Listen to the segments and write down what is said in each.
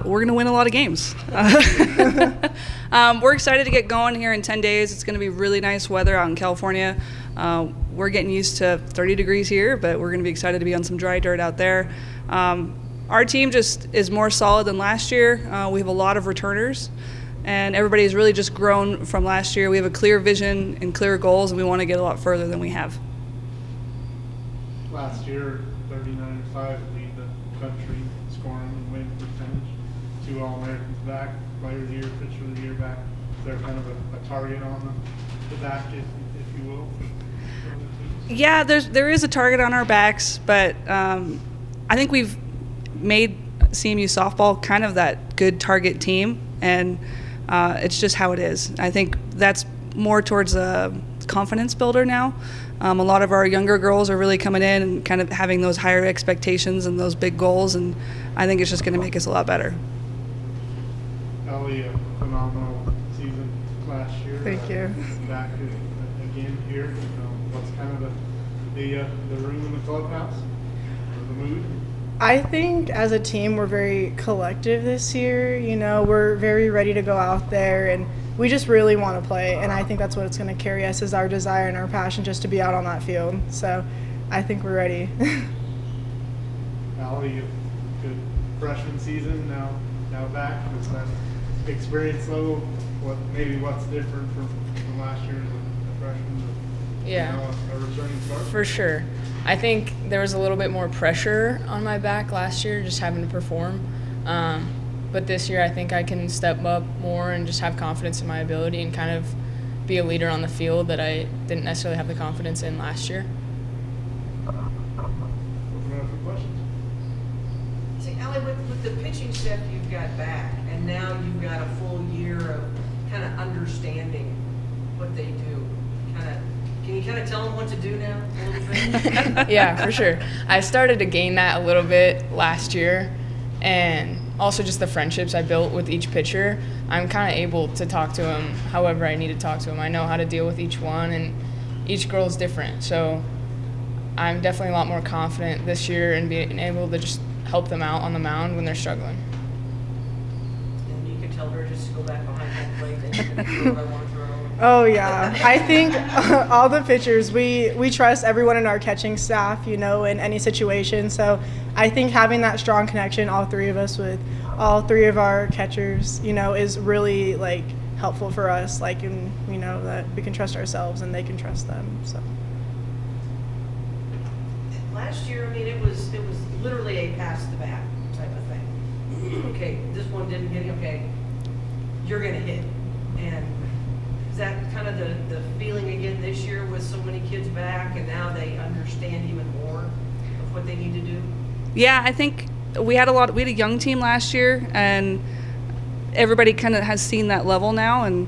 we're going to win a lot of games. We're excited to get going here in 10 days. It's going to be really nice weather out in California. We're getting used to 30 degrees here, but we're going to be excited to be on some dry dirt out there. Our team just is more solid than last year. We have a lot of returners, and everybody's really just grown from last year. We have a clear vision and clear goals, and we want to get a lot further than we have. Last year, 39-5 lead the country scoring and winning percentage. 2 All-Americans back, Player of the Year, Pitcher of the Year back. Is there kind of a target on the back, if you will? Yeah, there is a target on our backs, but I think we've made CMU softball kind of that good target team, and it's just how it is. I think that's more towards a confidence builder now. A lot of our younger girls are really coming in and kind of having those higher expectations and those big goals, and I think it's just going to make us a lot better. Ellie, a phenomenal season last year. Thank you. Back again here. What's kind of the room in the clubhouse, or the mood? I think as a team we're very collective this year. We're very ready to go out there, and we just really want to play, and I think that's what it's going to carry us, is our desire and our passion just to be out on that field. So I think we're ready. Ally, good freshman season, now back. Is that experience level, what's different from last year as a freshman? Yeah, a returning start? for sure. I think there was a little bit more pressure on my back last year, just having to perform. But this year I think I can step up more and just have confidence in my ability and kind of be a leader on the field that I didn't necessarily have the confidence in last year. Open it up for questions. See, Ally, with the pitching staff you've got back, and now you've got a full year of kind of understanding what they do, can you kind of tell them what to do now a little bit? Yeah, for sure. I started to gain that a little bit last year, and also just the friendships I built with each pitcher. I'm kind of able to talk to them however I need to talk to them. I know how to deal with each one, and each girl is different. So I'm definitely a lot more confident this year in being able to just help them out on the mound when they're struggling. And you can tell her just to go back behind that plate and you're going to throw what I want to throw. Oh, yeah. I think all the pitchers, we trust everyone in our catching staff, in any situation. So I think having that strong connection, all three of us with all three of our catchers, is really, helpful for us. That we can trust ourselves and they can trust them. So Last year, it was literally a pass the bat type of thing. Okay, this one didn't hit. Okay, you're going to hit. And is that kind of the feeling again this year with so many kids back, and now they understand even more of what they need to do? Yeah, I think we had a young team last year, and everybody kind of has seen that level now and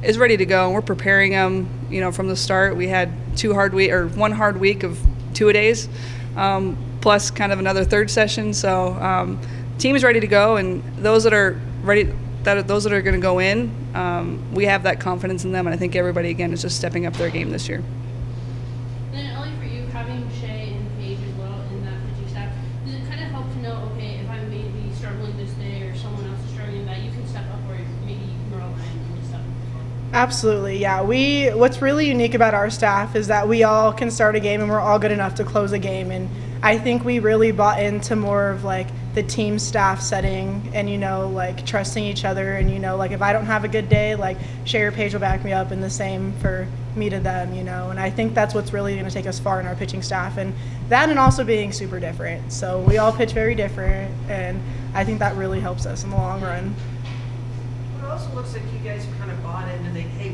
is ready to go. And we're preparing them, from the start. We had 1 hard week of 2-a-days, plus kind of another third session. So team is ready to go, and those that are ready, those that are going to go in, we have that confidence in them, and I think everybody again is just stepping up their game this year. Then Ellie, for you, having Shay and Paige as well in that pitching staff, does it kind of help to know, okay, if I'm maybe struggling this day or someone else is struggling, that you can step up, or maybe you can rely on and step up? absolutely, yeah. What's really unique about our staff is that we all can start a game and we're all good enough to close a game. And I think we really bought into more of the team staff setting and, trusting each other. And, if I don't have a good day, Shay or Paige will back me up, and the same for me to them, And I think that's what's really going to take us far in our pitching staff. And that, and also being super different. So we all pitch very different, and I think that really helps us in the long run. It also looks like you guys kind of bought into hey,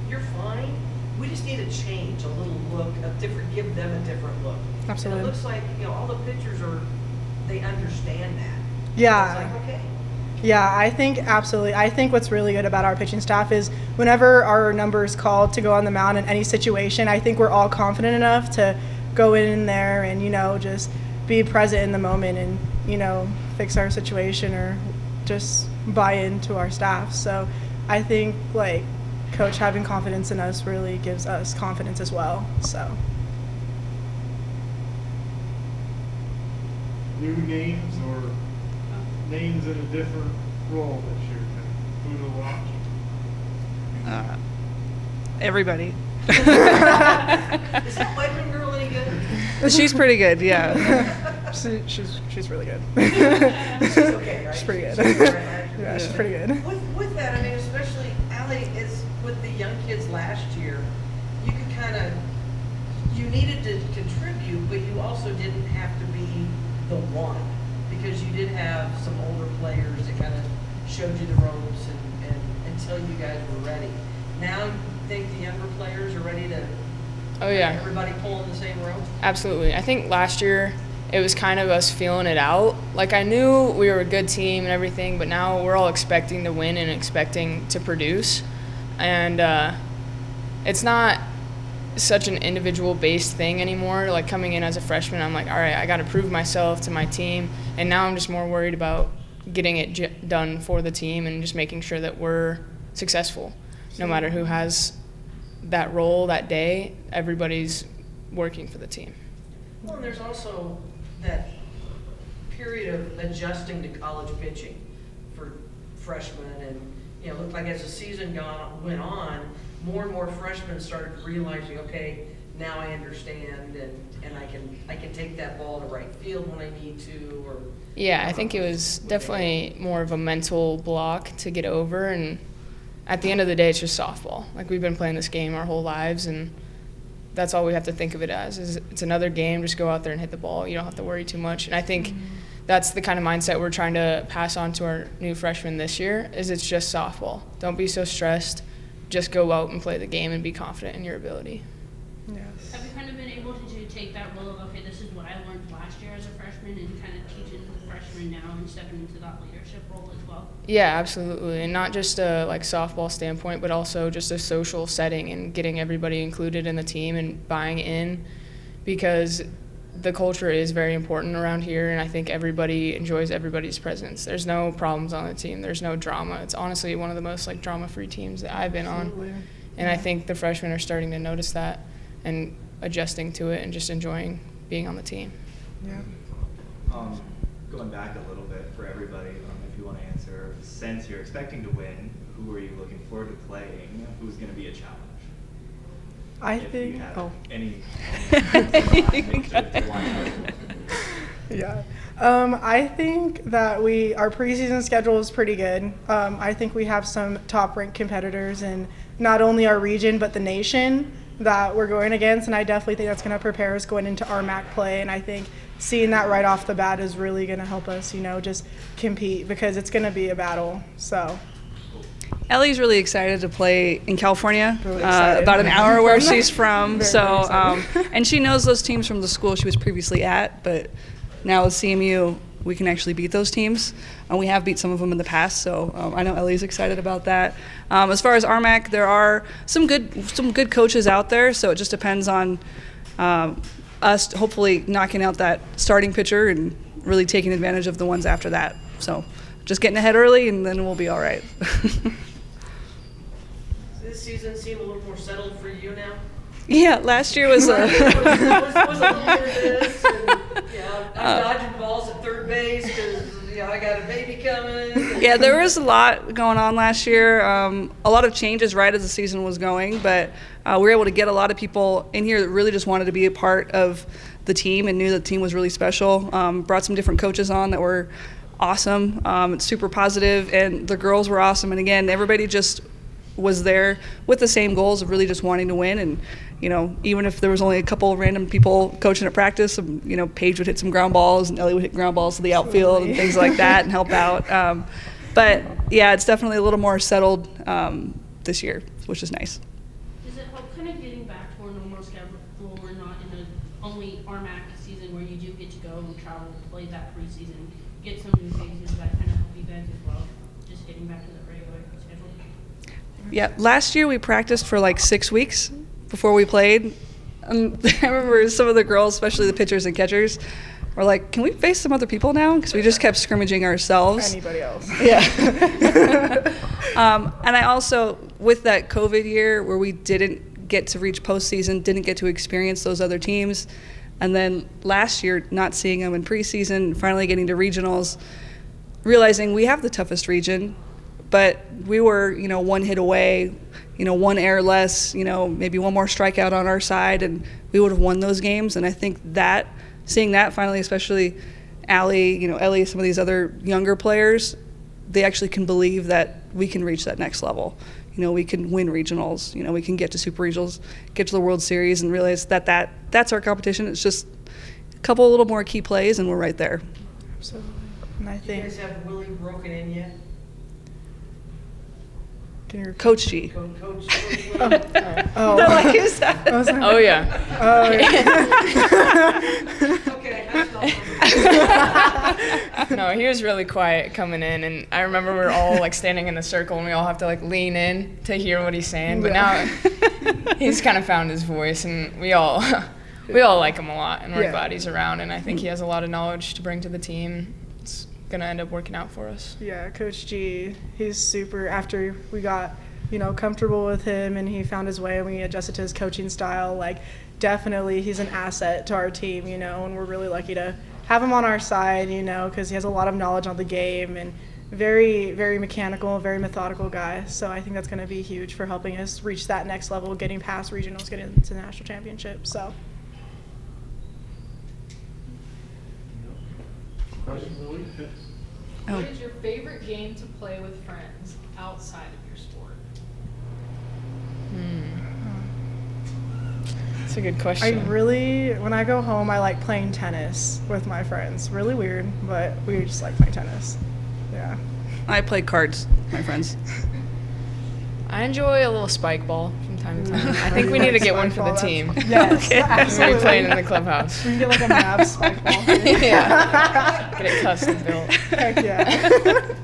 you're fine. We just need a change, a little look, give them a different look. Absolutely. And it looks like, all the pitchers they understand that. Yeah. It's okay. Yeah, I think absolutely. I think what's really good about our pitching staff is whenever our number is called to go on the mound in any situation, I think we're all confident enough to go in there and, just be present in the moment and, fix our situation or just buy into our staff. So I think, Coach having confidence in us really gives us confidence as well. So. New games or names in a different role this year? Who to watch? Everybody. Is that Whiteman girl any good? She's pretty good, yeah. She's really good. She's okay, right? She's pretty good. She's all right, right? Yeah, she's pretty good. With that, I mean, especially Ally, is with the young kids last year, you could kind of, you needed to contribute, but you also didn't have to be the one, because you did have some older players that kind of showed you the ropes and until you guys were ready. Now you think the younger players are ready to, Oh yeah, everybody pulling the same rope? absolutely. I think last year it was kind of us feeling it out. Like, I knew we were a good team and everything, but now we're all expecting to win and expecting to produce. And it's not such an individual-based thing anymore. Like, coming in as a freshman, I'm like, all right, I got to prove myself to my team. And now I'm just more worried about getting it done for the team and just making sure that we're successful. No matter who has that role that day, everybody's working for the team. Well, and there's also that period of adjusting to college pitching for freshmen, and you know, it looked like as the season went on, more and more freshmen started realizing, okay, now I understand, and I can take that ball to right field when I need to, or Yeah, I think it was definitely more of a mental block to get over, and at the end of the day, it's just softball. Like, we've been playing this game our whole lives, and that's all we have to think of it as. Is it's another game, just go out there and hit the ball. You don't have to worry too much. And I think that's the kind of mindset we're trying to pass on to our new freshmen this year, is it's just softball. Don't be so stressed. Just go out and play the game and be confident in your ability. Yes. Have you kind of been able to take that role of, okay, this is what I learned last year as a freshman, and kind of teach it to the freshmen now and stepping into that leadership role as well? Yeah, absolutely. And not just a like softball standpoint, but also just a social setting and getting everybody included in the team and buying in, because the culture is very important around here, and I think everybody enjoys everybody's presence. There's no problems on the team. There's no drama. It's honestly one of the most like drama-free teams that I've been Absolutely. on. And I think the freshmen are starting to notice that and adjusting to it and just enjoying being on the team. Yeah. Going back a little bit for everybody, if you want to answer, since you're expecting to win, who are you looking forward to playing? Who's going to be a challenge? I If think. you have Oh. any. Yeah. I think that our preseason schedule is pretty good. I think we have some top-ranked competitors in not only our region but the nation that we're going against, and I definitely think that's going to prepare us going into our MAC play. And I think seeing that right off the bat is really going to help us, just compete, because it's going to be a battle. So. Ellie's really excited to play in California, Really excited. about an hour where she's from. Very, So, very excited. and she knows those teams from the school she was previously at, but now with CMU, we can actually beat those teams. And we have beat some of them in the past, so I know Ellie's excited about that. As far as RMAC, there are some good coaches out there, so it just depends on us hopefully knocking out that starting pitcher and really taking advantage of the ones after that. So just getting ahead early, and then we'll be all right. This season seem a little more settled for you now? Yeah, last year was was a little bit of this, and, I'm dodging balls at third base because, I got a baby coming. yeah, there was a lot going on last year. A lot of changes right as the season was going, but we were able to get a lot of people in here that really just wanted to be a part of the team and knew the team was really special. Brought some different coaches on that were awesome. It's super positive, and the girls were awesome. And again, everybody just was there with the same goals of really just wanting to win. And even if there was only a couple of random people coaching at practice, Paige would hit some ground balls and Ellie would hit ground balls to the outfield and things like that and help out. But yeah, it's definitely a little more settled this year, which is nice. Does it help kind of getting back to a normal schedule? We're not in a only RMAC season where you do get to go and travel to play that preseason, get some new faces that kind of help you guys as well, just getting back to the regular schedule? Yeah, last year we practiced for like 6 weeks before we played. I remember some of the girls, especially the pitchers and catchers, were like, can we face some other people now? Because we just kept scrimmaging ourselves. Anybody else? Yeah. And I also, with that COVID year where we didn't get to reach postseason, didn't get to experience those other teams, and then last year not seeing them in preseason, finally getting to regionals, realizing we have the toughest region, but we were, one hit away, one error less, maybe one more strikeout on our side, and we would have won those games. And I think that, seeing that finally, especially Ally, Ellie, some of these other younger players, they actually can believe that we can reach that next level. We can win regionals, we can get to super regionals, get to the World Series, and realize that's our competition. It's just a couple little more key plays, and we're right there. Absolutely. And I Do you think guys have Willie broken in yet? can you repeat? Coach G. Coach Oh, No, like you said. I was like, Oh yeah. oh, yeah. Okay, that's not. No, he was really quiet coming in, and I remember we were all like standing in a circle, and we all have to like lean in to hear what he's saying. But now he's kind of found his voice, and we all like him a lot, and we're Yeah. glad he's around. And I think he has a lot of knowledge to bring to the team. It's gonna end up working out for us. Yeah, Coach G, he's super. After we got, comfortable with him and he found his way and we adjusted to his coaching style, like, definitely he's an asset to our team, and we're really lucky to have him on our side, because he has a lot of knowledge on the game and very, very mechanical, very methodical guy. So I think that's going to be huge for helping us reach that next level, getting past regionals, getting into the national championship. So. Question, Willie? Oh. What is your favorite game to play with friends outside of your sport? That's a good I question. when I go home, I like playing tennis with my friends. Really weird, but we just like playing tennis. Yeah. I play cards, my friends. I enjoy a little spike ball from time to time. I think we need to get one for the team. Yes, Okay. We'll absolutely. be playing in the clubhouse. We can get like a Mavs spike ball. Yeah. Get it custom built. Heck yeah.